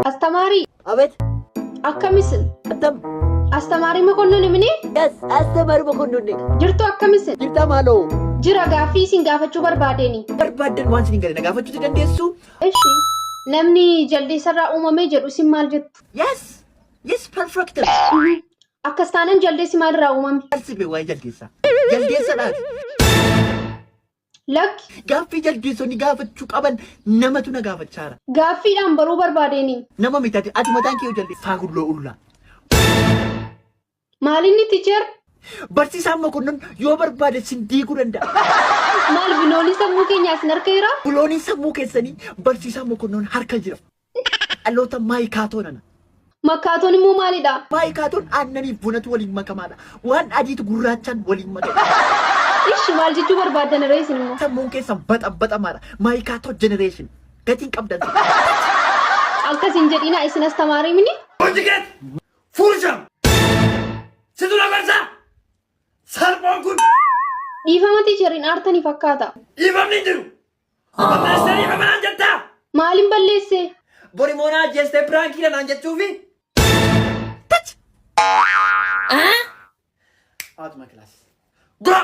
Astamari. Abet. Akkamisin? Atam. Astamari makonnon mini? Yes, astamari makonnon. Jirtu akkamisin? Jirta maalo. Jira gaaffii isin gaafachuu barbaadeni. Barbaadan waan isin galee gaafachuu dandeessu? Eshi. Namni jaldeessarraa uumamee jedhu isin maal jettu? Yes. Yes, perfect. Akkas taanaan jaldeessi maalirraa uumame? Alsibe waa'ee jaldeessa. Jaldeessadhaati. Lakki. Gaaffii jaldeessonni gaafachuu qaban namatu na gaafachaara. Gaaffiidhaan baruu barbaadeni. Nama mitaati ati mataan kee jaldeessa. Faagulloo ullaa. Maalinni ticheer? Barsiisaan makonnon yoo barbaade sin diiguu danda'a. Maal binoolii sammuu keenyaa isin harka jira? Bulooniin sammuu keessanii barsiisaan makonnon harka jira. Dhaloota maayikaatoo nana. Makkaatoon immoo maalidha? Maayikaatoon aannanii bunatu waliin makamaadha. Waan adiitu gurraachaan waliin makama. Ishi maal jechuu barbaadan irra isin immoo? Sammuun keessan baxamaadha. Maayikaatoo generation. Gatiin qabdan. Akkasiin jedhina isin astamaarii mini? Hojiket! Fuursam! Situ lafarsaa! Salphoon kun! Dhiifama ticheriin aartanii fakkaata. Dhiifamni hin jiru! Balleessee dhiifamanaan jettaa! Maaliin balleesse? Borimoonaa jeestee piraankiidha naan jechuufi? Atuma kilaas. Gura!